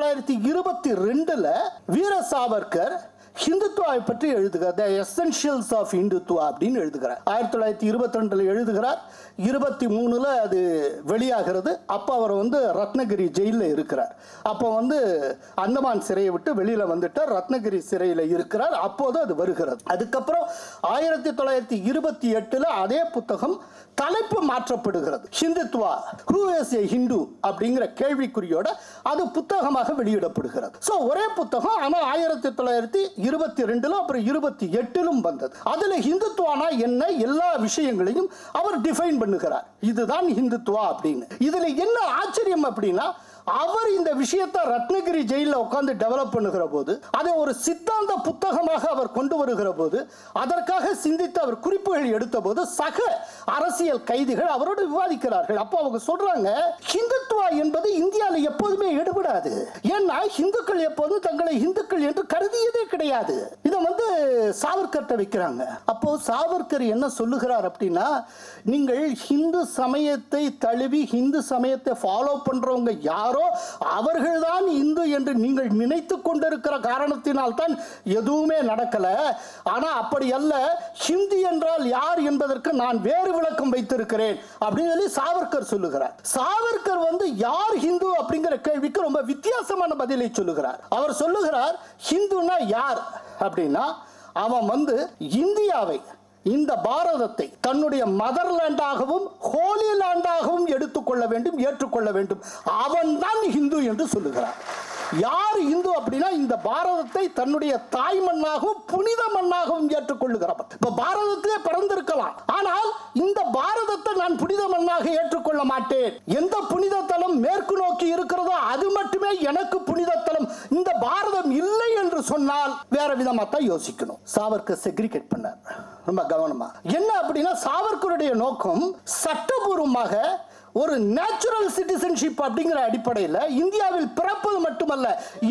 1922 வீர சாவர்கர் ஹிந்துத்துவாவை பற்றி எழுதுகிறார். தி எசென்ஷியல்ஸ் ஆஃப் ஹிந்துத்துவா அப்படின்னு எழுதுகிறார். 1922 எழுதுகிறார். 23 அது வெளியாகிறது. அப்போ அவர் ரத்னகிரி ஜெயிலில் இருக்கிறார். அப்போ அந்தமான் சிறையை விட்டு வெளியில வந்துட்டார். ரத்னகிரி சிறையில் இருக்கிறார். அப்போது அது வருகிறது. அதுக்கப்புறம் 1928 அதே புத்தகம் தலைப்பு மாற்றப்படுகிறது. Hindutva who is a Hindu அப்படிங்கிற கேள்விக்குறியோட அது புத்தகமாக வெளியிடப்படுகிறது. சோ ஒரே புத்தகம், ஆனால் 1922 அப்புறம் 28 வந்தது. அதுல ஹிந்துத்துவானா என்ன எல்லா விஷயங்களையும் அவர் டிஃபைன் பண்ணுகிறார். இதுதான் ஹிந்துத்துவா அப்படின்னு. இதுல என்ன ஆச்சரியம் அப்படின்னா, அவர் இந்த விஷயத்தை ரத்னகிரி ஜெயிலில் உட்கார்ந்து டெவலப் பண்ணுகிற போது, அதை ஒரு சித்தாந்த புத்தகமாக அவர் கொண்டு வருகிற போது, அதற்காக சிந்தித்து அவர் குறிப்புகள் எடுத்த போது சக அரசியல் கைதிகள் அவரோடு விவாதிக்கிறார்கள். அப்போ அவங்க சொல்றாங்க, ஹிந்துத்துவா என்பது இந்தியாவில் எப்போதுமே எடுபடாது. ஏன்னா இந்துக்கள் எப்போதும் தங்களை இந்துக்கள் என்று கருதியதே கிடையாது. இதை சாவர்கர்ட்ட வைக்கிறாங்க. அப்போ சாவர்கர் என்ன சொல்லுகிறார் அப்படின்னா, நீங்கள் ஹிந்து சமயத்தை தழுவி ஹிந்து சமயத்தை ஃபாலோ பண்றவங்க யாரோ அவர்கள்தான் இந்து என்று நீங்கள் நினைத்துக் கொண்டிருக்கிற காரணத்தினால் தான் எதுவுமே நடக்கல. ஆனா அப்படி அல்ல, ஹிந்தி என்றால் யார் என்பதற்கு நான் வேறு விளக்கம் வைத்திருக்கிறேன் அப்படின்னு சொல்லி சாவர்கர் சொல்லுகிறார். சாவர்கர் யார் ஹிந்து அப்படிங்கிற கேள்விக்கு ரொம்ப வித்தியாசமான பதிலை சொல்லுகிறார். அவர் சொல்லுகிறார், ஹிந்துனா யார் அப்படின்னா, அவன் இந்தியாவை, இந்த பாரதத்தை தன்னுடைய மதர்லேண்டாகவும் ஹோலி லேண்டாகவும் எடுத்துக்கொள்ள வேண்டும், ஏற்றுக்கொள்ள வேண்டும். அவன் தான் ஹிந்து என்று சொல்லுகிறார். யார் இந்து அப்படின்னா, இந்த பாரதத்தை தன்னுடைய தாய் மண்ணாகவும் புனித மண்ணாகவும் ஏற்றுக்கொள்ளுகிறார். இப்ப பாரதத்திலே பிறந்திருக்கலாம், ஆனால் இந்த பாரதத்தை நான் புனித மண்ணாக ஏற்றுக்கொள்ள மாட்டேன். எந்த புனித தலம் மேற்கு நோக்கி இருக்கிறதோ அது மட்டுமே எனக்கு புனித தலம். இந்த பாரதம் இல்லை என்று சொன்னால் வேற விதமா தான் யோசிக்கணும். சாவர்கர் செக்ரிகேட் பண்ணார் ரொம்ப கவனமா. என்ன அப்படின்னா, சாவர்கருடைய நோக்கம் சட்டபூர்வமாக ஒரு நேச்சுரல் சிட்டிசன்ஷிப் அப்படிங்கிற அடிப்படையில் இந்தியாவில் பிறப்பது மட்டுமல்ல,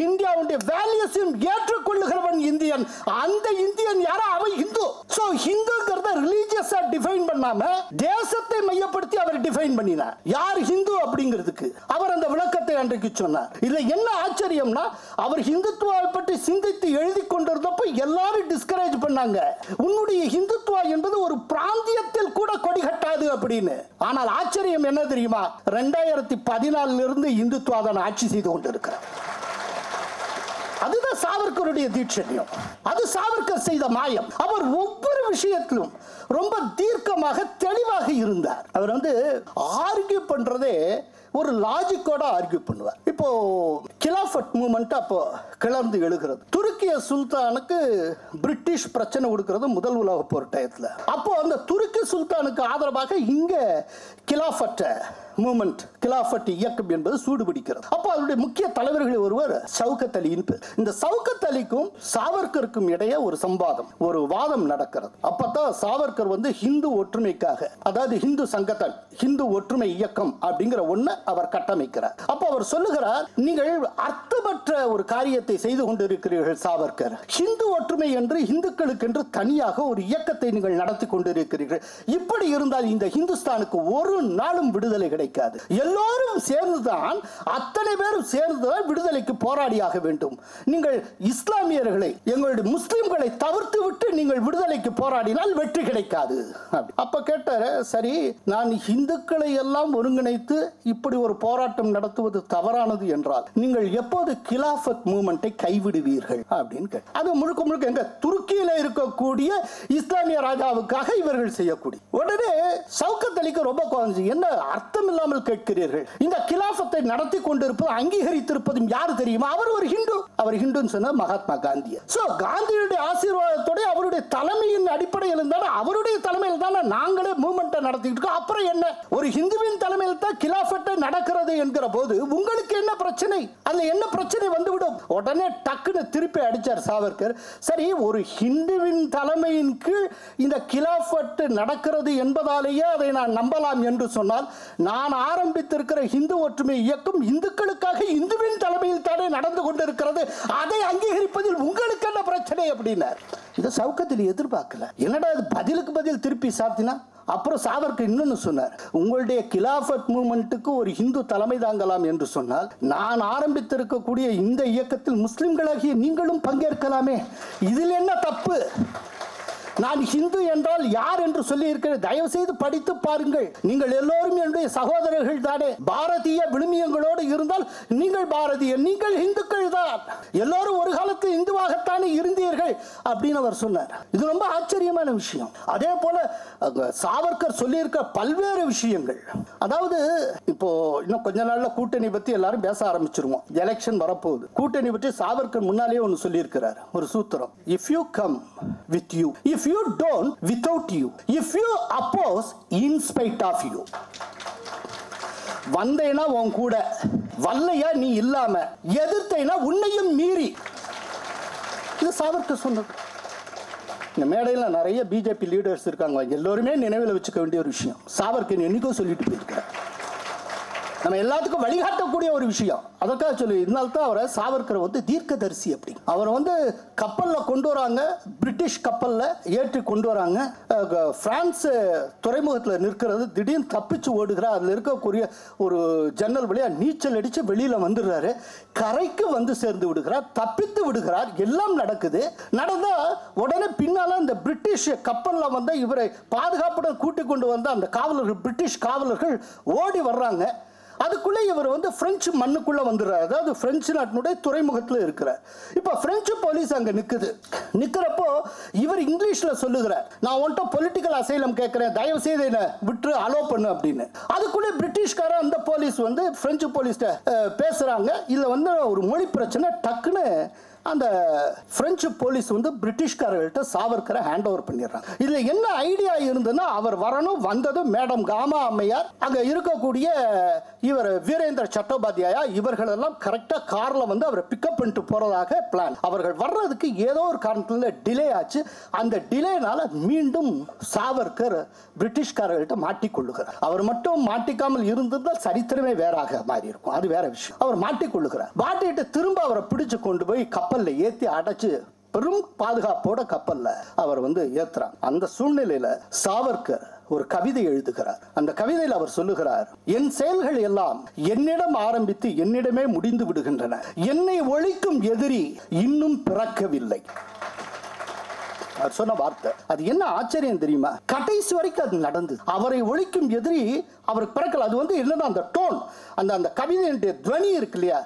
இந்தியாவுடைய வேல்யூஸையும் ஏற்றுக்கொள்ளுகிறவன் இந்தியன். அந்த இந்தியன் யாரா, அவன் இந்து. சோ ஹிந்துங்கிறத ரிலீஜியஸா டிஃபைன் பண்ணாம தேசத்தை மையப்படுத்தி அவர் டிஃபைன் பண்ணினார். யார் ஹிந்து அப்படிங்கிறதுக்கு அவர் அந்த விளக்கத்தை அன்றைக்கு சொன்னார். இதுல என்ன ஆச்சரியம்னா, அவர் ஹிந்துத்துவாவை பற்றி சிந்தித்து எழுதி கொண்டிருந்தப்ப எல்லாரும் டிஸ்கரேஜ் பண்ணாங்க. உன்னுடைய ஹிந்துத்துவா என்பது ஒரு பிராந்தியத்தில் கூட கொடி கட்டாது அப்படின்னு. ஆனால் ஆச்சரியம் என்ன தெரியுமா, 2014 இருந்து இந்துத்துவா தான் ஆட்சி செய்து கொண்டிருக்கிறார். அதுதான் சாவர்கருடைய தீட்சண்யம். அது சாவர்கர் செய்த மாயம். அவர் ஒவ்வொரு விஷயத்திலும் ரொம்ப தீர்க்கமாக தெளிவாக இருந்தார். அவர் ஆர்கியூ பண்றதே ஒரு லாஜிக்கோட ஆர்கியூ பண்ணுவார். இப்போ கிலாஃபட் மூவ்மெண்ட் அப்போ கிளர்ந்து எழுகிறது. துருக்கிய சுல்தானுக்கு பிரிட்டிஷ் பிரச்சனை கொடுக்கிறது முதல் உலக போர் டயத்துல. அப்போ அந்த துருக்கி சுல்தானுக்கு ஆதரவாக இங்க கிலாஃபட் மூவ்மெண்ட், கிலாஃபட் இயக்கம் என்பது சூடுபிடிக்கிறது. அப்போ அவருடைய முக்கிய தலைவர்கள் ஒருவர் ஷவுகத் அலியின் பேர். இந்த ஷவுகத் அலிக்கும் சாவர்கருக்கும் இடையே ஒரு சம்வாதம், ஒரு வாதம் நடக்கிறது. அப்பதான் சாவர்கர் ஹிந்து ஒற்றுமைக்காக, அதாவது ஹிந்து சங்கத்தன், ஹிந்து ஒற்றுமை இயக்கம் அப்படிங்கிற ஒண்ணு அவர் கட்டமைக்கிறார். அப்ப அவர் சொல்லுகிறார், நீங்கள் அர்த்தமற்ற ஒரு காரியத்தை செய்து கொண்டிருக்கிறீர்கள் சாவர்கர். ஹிந்து ஒற்றுமை என்று இந்துக்களுக்கு என்று தனியாக ஒரு இயக்கத்தை நீங்கள் நடத்தி கொண்டிருக்கிறீர்கள். இப்படி இருந்தால் இந்த ஹிந்துஸ்தானுக்கு ஒரு நாளும் விடுதலை கிடைக்காது. எல்லோரும் சேர்ந்துதான், அத்தனை பேரும் சேர்ந்துதான் விடுதலைக்கு போராடியாக வேண்டும். நீங்கள் இஸ்லாமியர்களை, எங்களுடைய முஸ்லிம்களை தவிர்த்து விட்டு நீங்கள் விடுதலைக்கு போராடினால் வெற்றி கிடைக்காது. அப்ப கேட்டாரு, சரி நான் இந்துக்களை எல்லாம் ஒருங்கிணைத்து இப்படி ஒரு போராட்டம் நடத்துவது தவறானது என்றால் நீங்கள் எப்போது கிலாஃபத் மூவ்மெண்டை கைவிடுவீர்கள் அப்படின்னு கேட்டார். அது முழுக்க முழுக்க எங்க துருக்கியில இருக்கக்கூடிய இஸ்லாமிய ராஜாவுக்காக இவர்கள் செய்யக்கூடிய. உடனே ஷவுகத் அலிக்கு ரொம்ப குறைஞ்சு, என்ன அர்த்தம் இல்லாமல் கேட்கிறீர்கள், இந்த கிலாஃபத்தை நடத்தி கொண்டிருப்பது அங்கீகரித்திருப்பதும் யாரு தெரியுமா, அவர் ஒரு ஹிந்து. அவர் ஹிந்துன்னு சொன்ன மகாத்மா காந்தி. சோ காந்தியுடைய ஆசீர்வாதத்தோட அவருடைய தலைமையின் அடிப்படையில் இருந்தாலும் அவருடைய தலைமையில் தானே நாங்களே மூவ்மெண்ட் நடத்திட்டு இருக்கோம். அப்புறம் என்ன, ஒரு ஹிந்துவின் தலைமையில் தான் கிலாஃபட் நடக்கிறது என்கிற போது உங்களுக்கு என்ன பிரச்சனை, அதுல என்ன பிரச்சனை வந்துவிடும். உடனே டக்குன்னு திருப்பி அடிச்சார் சாவர்கர். சரி, ஒரு ஹிந்துவின் தலைமையின் கீழ் இந்த கிலாஃபட் நடக்கிறது என்பதாலேயே அதை நான் நம்பலாம் என்று சொன்னால், நான் ஆரம்பித்திருக்கிற இந்து ஒற்றுமை இயக்கம் இந்துக்களுக்காக இந்துவின் தலைமையில் தானே நடந்து கொண்டிருக்கிறது, அதை அங்கீகரிப்பதில் உங்களுக்கு என்ன பிரச்சனை அப்படின்னார். இதை ஷவுகத் அலி எதிர்பார்க்கல. என்னடா இது பதிலுக்கு பதில் திருப்பி சாத்தினா, அப்புறம் சாவர்கர் இன்னொன்னு சொன்னார், உங்களுடைய கிலாஃபத் மூவ்மெண்ட்டுக்கு ஒரு ஹிந்து தலைமை தாங்கலாம் என்று சொன்னால் நான் ஆரம்பித்திருக்கக்கூடிய இந்த இயக்கத்தில் முஸ்லிம்களாகிய நீங்களும் பங்கேற்கலாமே, இதில் என்ன தப்பு? நான் ஹிந்து என்றால் யார் என்று சொல்லி இருக்கிறேன், தயவு செய்து படித்து பாருங்கள். நீங்கள் எல்லோரும் என்னுடைய சகோதரர்கள் தானே. பாரதிய விழுமியங்களோடு இருந்தால் நீங்கள் பாரதிய, நீங்கள் இந்துக்கள் தான், எல்லோரும் ஒரு காலத்தில் இந்துவாகத்தானே இருந்தீர்கள் அப்படின்னு அவர் சொன்னார். இது ரொம்ப ஆச்சரியமான விஷயம். அதே போல சாவர்கர் சொல்லியிருக்க பல்வேறு விஷயங்கள், அதாவது இப்போ இன்னும் கொஞ்ச நாள்ல கூட்டணி பத்தி எல்லாரும் பேச ஆரம்பிச்சிருவோம், எலெக்ஷன் வரப்போகுது. கூட்டணி பற்றி சாவர்கர் முன்னாலே ஒன்று சொல்லியிருக்கிறார், ஒரு சூத்திரம், if you come with you, if you don't without you, if you oppose in spite of you. வந்தேனா உன் கூட, வல்லையா நீ இல்லாம, எதிர்த்தேனா உன்னையும் மீறி. இது சாவர்கர் சொன்னது. இந்த மேடையில் நிறைய பிஜேபி லீடர்ஸ் இருக்காங்க, எல்லோருமே நினைவில் வச்சுக்க வேண்டிய ஒரு விஷயம், சாவர்கர் என்னைக்கும் சொல்லிட்டு போயிருக்கிறார். நம்ம எல்லாத்துக்கும் வழிகாட்டக்கூடிய ஒரு விஷயம். அதற்காக சொல்லி இதனால தான் அவரை சாவர்கரை வந்து தீர்க்கதரிசி அப்படி. அவர் வந்து கப்பலில் கொண்டு வராங்க, பிரிட்டிஷ் கப்பலில் ஏற்றி கொண்டு வராங்க. பிரான்ஸ் துறைமுகத்தில் நிற்கிறது, திடீர்னு தப்பிச்சு ஓடுகிறார். அதில் இருக்கக்கூடிய ஒரு ஜன்னல் வழியாக நீச்சல் அடித்து வெளியில் வந்துடுறாரு. கரைக்கு வந்து சேர்ந்து விடுகிறார், தப்பித்து விடுகிறார். எல்லாம் நடக்குது. நடந்தால் உடனே பின்னால் அந்த பிரிட்டிஷ் கப்பலில் வந்து இவரை பாதுகாப்புடன் கூட்டிக் கொண்டு வந்த அந்த காவலர்கள், பிரிட்டிஷ் காவலர்கள் ஓடி வர்றாங்க. அதுக்குள்ளே இவர் வந்து பிரெஞ்சு மண்ணுக்குள்ள வந்துடுறார், அதாவது பிரெஞ்சு நாட்டினுடைய துறைமுகத்தில் இருக்கிறார். இப்போ பிரெஞ்சு போலீஸ் அங்கே நிற்கிறப்போ இவர் இங்கிலீஷில் சொல்லுகிறார், நான் உன்ட்ட பொலிட்டிக்கல் அசைலம் கேட்குறேன், தயவு செய்து என்ன விட்டு அலோ பண்ணு அப்படின்னு. அதுக்குள்ளே பிரிட்டிஷ்கார அந்த போலீஸ் வந்து பிரெஞ்சு போலீஸ்ட பேசுகிறாங்க. இதில் வந்து ஒரு மொழி பிரச்சனை, டக்குன்னு அந்த பிரெஞ்சு போலீஸ் வந்து பிரிட்டிஷ்காரர்கள்ட்ட சாவர்கரை ஹேண்ட் ஓவர் பண்ணிடுறாங்க. இதுல என்ன ஐடியா இருந்ததுன்னா, அவர் வரணும், வந்ததும் மேடம் காமா அம்மையார், அங்க இருக்கக்கூடிய இவர் வீரேந்திர சட்டோபாத்யாயா, இவர்கள் எல்லாம் கரெக்டா கார்ல வந்து அவரை பிக்கப் பண்ணிட்டு போறதாக பிளான். அவர்கள் வர்றதுக்கு ஏதோ ஒரு காரணத்துல டிலே ஆச்சு. அந்த டிலேனால மீண்டும் சாவர்கர் பிரிட்டிஷ்காரர்கள்ட்ட மாட்டிக்கொள்ளுகிறார். அவர் மட்டும் மாட்டிக்காமல் இருந்திருந்தால் சரித்திரமே வேறாக மாறி இருக்கும், அது வேற விஷயம். அவர் மாட்டிக்கொள்ளுகிறார். மாட்டிட்டு திரும்ப அவரை பிடிச்சு கொண்டு போய் கப்பல்ல ஏத்தி அடைச்சு பெரும் பாதுகாப்போட கப்பல்ல அவர் வந்து ஏத்துறாங்க. அந்த சூழ்நிலையில சாவர்கர் ஒரு கவிதை எழுதுகிறார். அந்த கவிதையில் அவர் சொல்லுகிறார், என் செயல்கள் எல்லாம் என்னிடம் ஆரம்பித்து என்னிடமே முடிந்து விடுகின்றன, என்னை ஒழிக்கும் எதிரி இன்னும் பிறக்கவில்லை. சொன்ன வார்த்தை அது என்ன ஆச்சரியம் தெரியுமா? கடைசி வரைக்கும் அது நடந்தது. அவரை ஒழிக்கும் எதிரி அவருக்கு பிறக்கல. அது வந்து என்னன்னா அந்த டோன், அந்த கவிதையுடைய துவனி இருக்கு இல்லையா,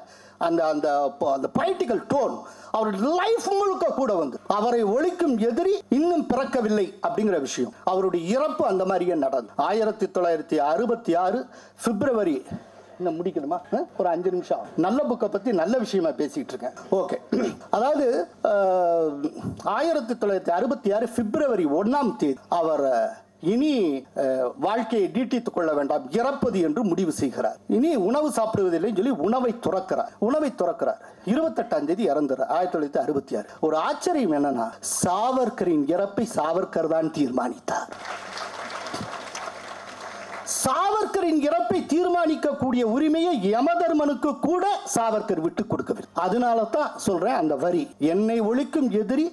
அந்த பொலிட்டிக்கல் டோன் அவருடைய லைஃப் முழுக்க கூட வந்து அவரை ஒழிக்கும் எதிரி இன்னும் பிறக்கவில்லை அப்படிங்கிற விஷயம். அவருடைய இறப்பு அந்த மாதிரியே நடந்தது. 1966 பிப்ரவரி. இன்னும் முடிக்கணுமா? ஒரு 5 நிமிஷம். நல்ல புக்கை பத்தி நல்ல விஷயமா பேசிட்டு இருக்கேன். ஓகே, அதாவது 1966 பிப்ரவரி 1ஆம் தேதி அவர் இனி வாழ்க்கையை நீட்டித்துக் கொள்ள வேண்டாம், இறப்பது என்று முடிவு செய்கிறார். இனி உணவு சாப்பிடுவதில்லை சொல்லி உணவை துறக்கிறார். 28ஆம் தேதி இறந்தார் 1966. ஒரு ஆச்சரியம் என்னன்னா, சாவர்கரின் இறப்பை சாவர்கர் தான் தீர்மானித்தார். சாவர்கரின் இறப்பை தீர்மானிக்கக்கூடிய உரிமையை யமதர்மனுக்கு கூட சாவர்கர் விட்டு கொடுக்கவில்லை. அதனால தான் சொல்றேன் அந்த வரி, என்னை ஒழிக்கும் எதிரி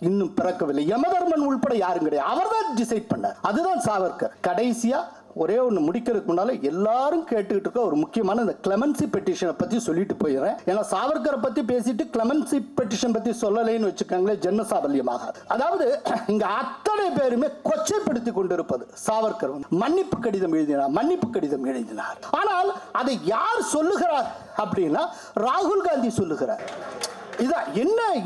இன்னும் பிறக்கவில்லை. யமதர்மன் உள்பட யாரும் கிடையாது, அவர் தான் டிசைட் பண்ணார். அதுதான் சாவர்கர். கடைசியா ஒரே ஒன்று முடிக்கிறதுக்கு முன்னால எல்லாரும் கேட்டுக்கிட்டு இருக்க ஒரு முக்கியமான இந்த கிளெமன்சி பெட்டிஷனை பத்தி சொல்லிட்டு போயிடுறேன். ஏன்னா சாவர்கரை பத்தி பேசிட்டு கிளெமன்சி பெட்டிஷன் பத்தி சொல்லலைன்னு வச்சுக்கோங்களேன், ஜென்னசாபல்யமாக. அதாவது இங்க அத்தனை பேருமே கொச்சைப்படுத்தி கொண்டிருப்பது சாவர்கர் மன்னிப்பு கடிதம் எழுதினார். ஆனால் அதை யார் சொல்லுகிறார் அப்படின்னா ராகுல் காந்தி சொல்லுகிறார். இதான்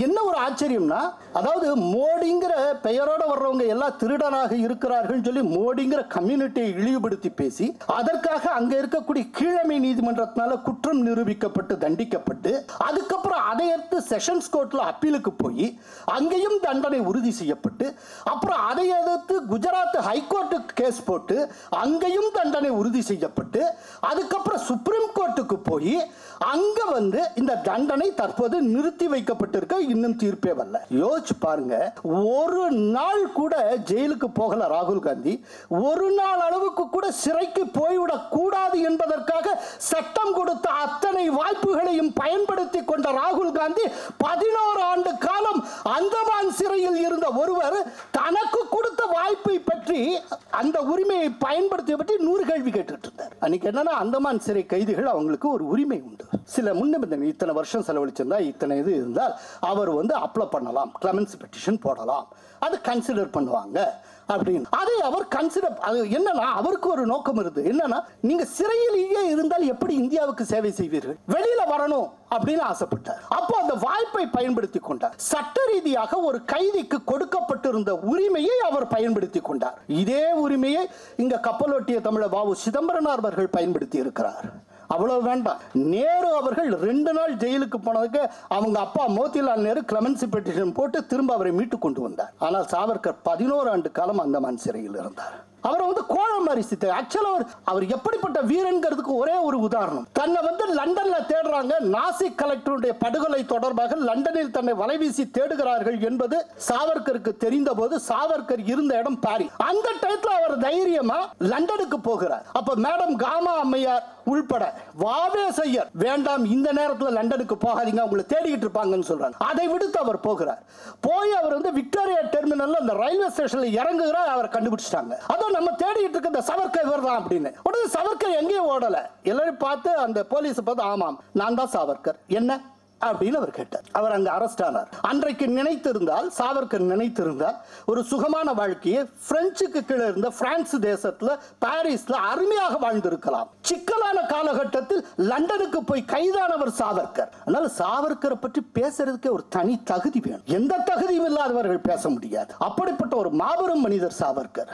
என்ன ஒரு ஆச்சரியம்னா, அதாவது மோடிங்கிற பெயரோட வர்றவங்க எல்லாம் திருடனாக இருக்கிறார்கள் சொல்லி மோடிங்கிற கம்யூனிட்டியை இழிவுபடுத்தி பேசி, அதற்காக அங்க இருக்கக்கூடிய கீழமை நீதிமன்றத்தினால குற்றம் நிரூபிக்கப்பட்டு தண்டிக்கப்பட்டு, அதுக்கப்புறம் அதை எடுத்து செஷன்ஸ் கோர்ட்ல அப்பீலுக்கு போய் அங்கேயும் தண்டனை உறுதி செய்யப்பட்டு, அப்புறம் அதை எதிர்த்து குஜராத் ஹைகோர்ட்டுக்கு கேஸ் போட்டு அங்கேயும் தண்டனை உறுதி செய்யப்பட்டு, அதுக்கப்புறம் சுப்ரீம் கோர்ட்டுக்கு போய் அங்க வந்து இந்த தண்டனை தற்போது நிறுத்தி வைக்கப்பட்டிருக்க, இன்னும் தீர்ப்பே வரல. யோசிச்சு பாருங்க, ஒரு நாள் கூட ஜெயிலுக்கு போகல ராகுல் காந்தி. ஒரு நாள் அளவுக்கு கூட சிறைக்கு போய்விடக் கூடாது என்பதற்காக சட்டம் கொடுத்த அத்தனை வாய்ப்புகளையும் பயன்படுத்தி கொண்ட ராகுல் காந்தி 11 ஆண்டு காலம் அந்தமான் சிறையில் இருந்த ஒருவர் தனக்கு கொடுத்த வாய்ப்பை பற்றி, அந்த உரிமையை பயன்படுத்திய பற்றி 100 கேள்வி கேட்டுட்டு இருந்தார். அன்னைக்கு என்னன்னா, அந்தமான் சிறை கைதிகள் அவங்களுக்கு ஒரு உரிமை உண்டு. சில முன்னிபந்தனை, இத்தனை வருஷம் செலவழிச்சிருந்தா, இத்தனை இது இருந்தால் அவர் வந்து அப்ளை பண்ணலாம், கிளெமென்சி பெட்டிஷன் போடலாம், அது கன்சிடர் பண்ணுவாங்க அப்படின்னு. அதை அவர் கன்சிடர், அது என்னன்னா அவருக்கு ஒரு நோக்கம் இருந்து, என்னன்னா நீங்க சிறையிலேயே இருந்தால் எப்படி இந்தியாவுக்கு சேவை செய்வீர்கள், வெளியில வரணும் அப்படின்னு ஆசைப்பட்டார். அப்போ அந்த வாய்ப்பை பயன்படுத்தி கொண்டார். சட்ட ரீதியாக ஒரு கைதிக்கு கொடுக்கப்பட்டிருந்த உரிமையை அவர் பயன்படுத்தி கொண்டார். இதே உரிமையை இங்க கப்பலோட்டிய தமிழர் வ.உ. சிதம்பரனார் அவர்கள் பயன்படுத்தி இருக்கிறார். அவ்வளவு வேண்டாம், நேரு அவர்கள் 2 நாள் ஜெயிலுக்கு போனதுக்கு அவங்க அப்பா மோதிலால் நேரு கிளெமென்சி பெட்டிஷன் போட்டு திரும்ப அவரை மீட்டு கொண்டு வந்தார். ஆனால் சாவர்கர் 11 ஆண்டு காலம் அந்தமான் சிறையில் இருந்தார். அவர் வந்து கோழம் மாதிரி சித்தர். ஆக்சுவலா அவர் எப்படிப்பட்ட வீரன்கிறதுக்கு ஒரே ஒரு உதாரணம், தன்னை வந்து லண்டன்ல தேடுறாங்க, நாசிக் கலெக்டருடைய படுகொலை தொடர்பாக லண்டனில் தன்னை வலைவீசி தேடுகிறார்கள் என்பது சாவர்கருக்கு தெரிந்த போது, சாவர்கர் இருந்த இடம் பாரிஸ். அந்த டயத்துல அவர் தைரியமா லண்டனுக்கு போகிறார். அப்ப மேடம் காமா அம்மையார் உள்பட வாவே செய்யர், வேண்டாம் இந்த நேரத்தில் லண்டனுக்கு போகாதீங்க, உங்களை தேடிக்கிட்டு இருப்பாங்கன்னு சொல்றாங்க. அதை விடுத்து அவர் போகிறார். போய் அவர் வந்து விக்டோரியா டெர்மினல்ல அந்த ரயில்வே ஸ்டேஷன்ல இறங்குகிறார். அவரை கண்டுபிடிச்சிட்டாங்க. அதோ நம்ம தேடிட்டு இருக்க இந்த சவர்கர் இவர் தான் அப்படின்னு. உடனே சவர்கர் எங்கேயும் ஓடல. எல்லாரும் பார்த்து அந்த போலீஸ் பார்த்து, ஆமாம் நான் தான் சாவர்கர், என்ன அப்படின்னு அவர் கேட்டார். அவர் அங்க அரெஸ்ட் ஆனார். அன்றைக்கு நினைத்திருந்தால், சாவர்கர் நினைத்திருந்தால், ஒரு சுகமான வாழ்க்கையை பிரெஞ்சுக்கு கீழே இருந்த பிரான்ஸ் தேசத்துல பாரிஸ்ல அருமையாக வாழ்ந்திருக்கலாம். சிக்கலான காலகட்டத்தில் லண்டனுக்கு போய் கைதானவர் சாவர்கர். அதனால சாவர்கரை பற்றி பேசுறதுக்கே ஒரு தனி தகுதி வேணும். எந்த தகுதியும் இல்லாதவர்கள் பேச முடியாது. அப்படிப்பட்ட ஒரு மாபெரும் மனிதர் சாவர்கர்.